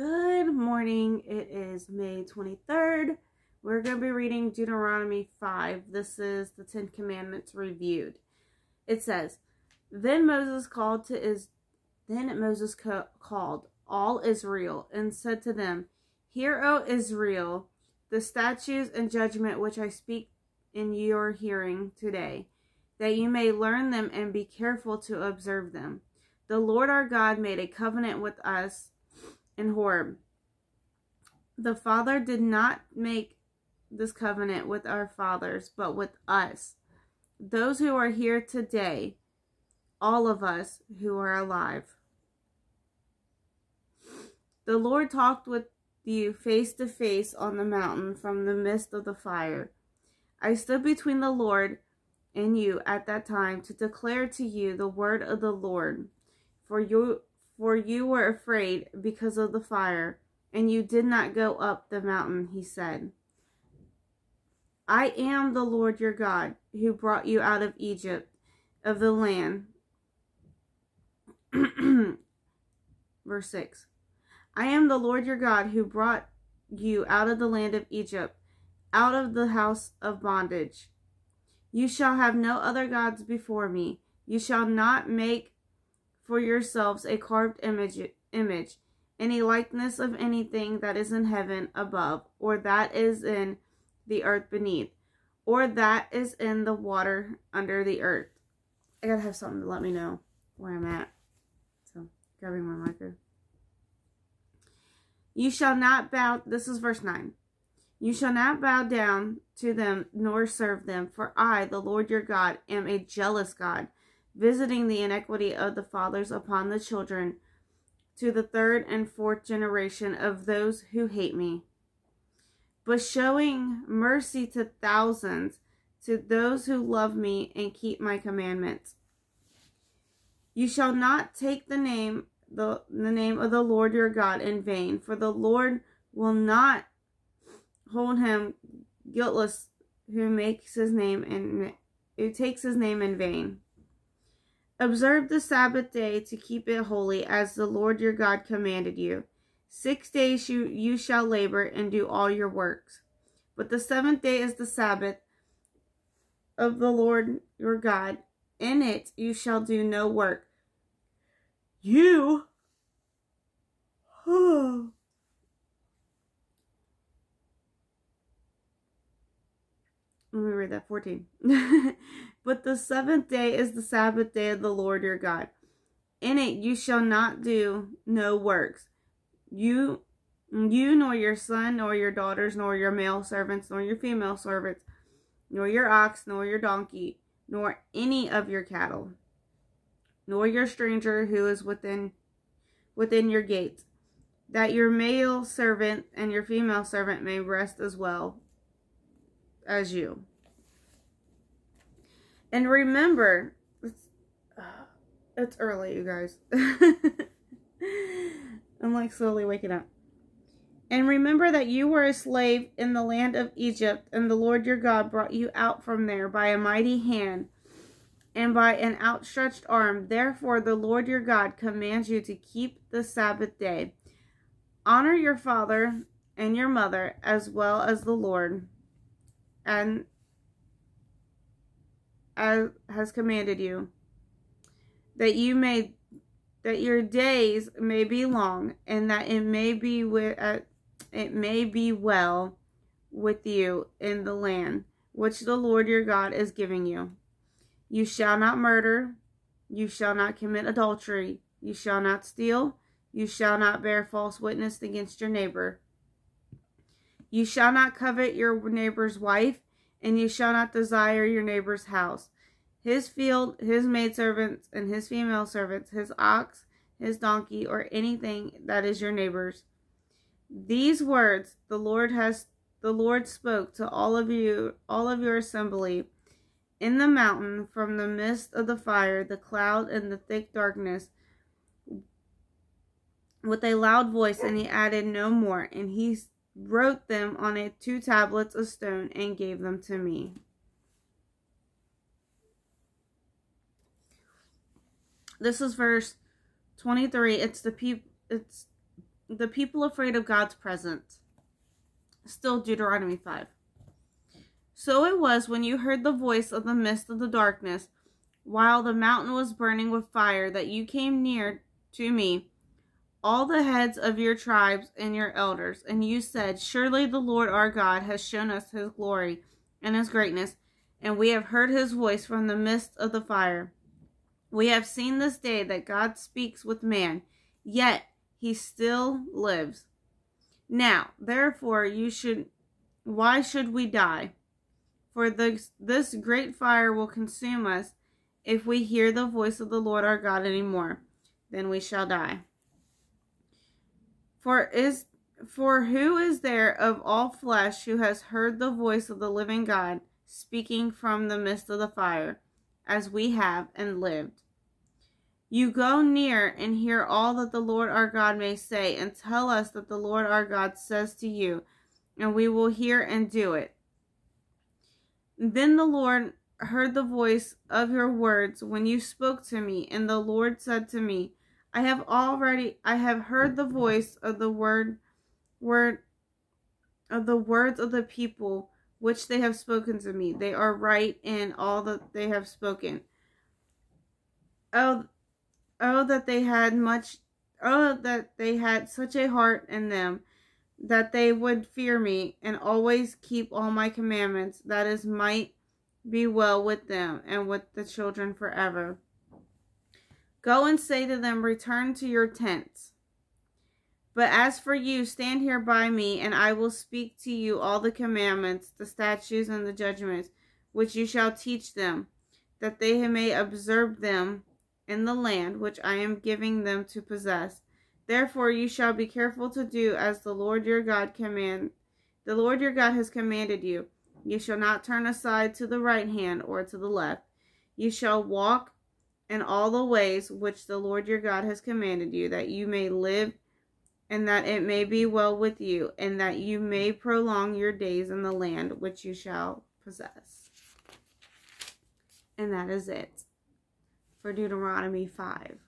Good morning. It is May 23rd. We're going to be reading Deuteronomy 5. This is the 10 Commandments reviewed. It says, Then Moses called all Israel and said to them, Hear, O Israel, the statutes and judgment which I speak in your hearing today, that you may learn them and be careful to observe them. The Lord our God made a covenant with us in Horeb. The Father did not make this covenant with our fathers, but with us, those who are here today, all of us who are alive. The Lord talked with you face to face on the mountain from the midst of the fire. I stood between the Lord and you at that time to declare to you the word of the Lord. For you were afraid because of the fire, and you did not go up the mountain, he said. I am the Lord your God, who brought you out of Egypt, of the land. Verse 6. I am the Lord your God, who brought you out of the land of Egypt, out of the house of bondage. You shall have no other gods before me. You shall not make for yourselves a carved image, any likeness of anything that is in heaven above, or that is in the earth beneath, or that is in the water under the earth. I gotta have something to let me know where I'm at. So, grabbing my marker. You shall not bow, this is verse 9. You shall not bow down to them nor serve them, for I, the Lord your God, am a jealous God, visiting the iniquity of the fathers upon the children, to the third and fourth generation of those who hate me, but showing mercy to thousands, to those who love me and keep my commandments. You shall not take the name of the Lord your God in vain, for the Lord will not hold him guiltless who takes his name in vain. Observe the Sabbath day to keep it holy, as the Lord your God commanded you. 6 days you shall labor and do all your works. But the seventh day is the Sabbath of the Lord your God. In it you shall do no work. Let me read that, 14. But the seventh day is the Sabbath day of the Lord your God. In it you shall not do no works. You nor your son, nor your daughters, nor your male servants, nor your female servants, nor your ox, nor your donkey, nor any of your cattle, nor your stranger who is within your gates, that your male servant and your female servant may rest as well as you. And remember, it's early, you guys. I'm like slowly waking up. And remember that you were a slave in the land of Egypt, and the Lord your God brought you out from there by a mighty hand and by an outstretched arm. Therefore, the Lord your God commands you to keep the Sabbath day. Honor your father and your mother, as well as the Lord and as has commanded you, that your days may be long, and that it may be well with you in the land which the Lord your God is giving you. You shall not murder, you shall not commit adultery, you shall not steal, you shall not bear false witness against your neighbor. You shall not covet your neighbor's wife, and you shall not desire your neighbor's house, his field, his maidservants, and his female servants, his ox, his donkey, or anything that is your neighbor's. These words the Lord spoke to all of your assembly in the mountain from the midst of the fire, the cloud, and the thick darkness, with a loud voice, and he added no more, and he wrote them on 2 tablets of stone and gave them to me. This is verse 23. It's the people afraid of God's presence. Still Deuteronomy 5. So it was when you heard the voice of the midst of the darkness, while the mountain was burning with fire, that you came near to me, all the heads of your tribes and your elders, and you said, surely the Lord our God has shown us his glory and his greatness, and we have heard his voice from the midst of the fire. We have seen this day that God speaks with man, yet he still lives. Now, therefore, why should we die? For this great fire will consume us if we hear the voice of the Lord our God any more. Then we shall die. For who is there of all flesh who has heard the voice of the living God speaking from the midst of the fire, as we have, and lived? You go near and hear all that the Lord our God may say, and tell us that the Lord our God says to you, and we will hear and do it. Then the Lord heard the voice of your words when you spoke to me, and the Lord said to me, I have heard the voice of the words of the people which they have spoken to me. They are right in all that they have spoken. Oh, that they had such a heart in them, that they would fear me and always keep all my commandments, that it might be well with them and with the children forever. Go and say to them, return to your tents. But as for you, stand here by me, and I will speak to you all the commandments, the statutes, and the judgments, which you shall teach them, that they may observe them in the land which I am giving them to possess. Therefore you shall be careful to do as the Lord your God has commanded you. You shall not turn aside to the right hand or to the left. You shall walk in all the ways which the Lord your God has commanded you, that you may live, and that it may be well with you, and that you may prolong your days in the land which you shall possess. And that is it for Deuteronomy 5.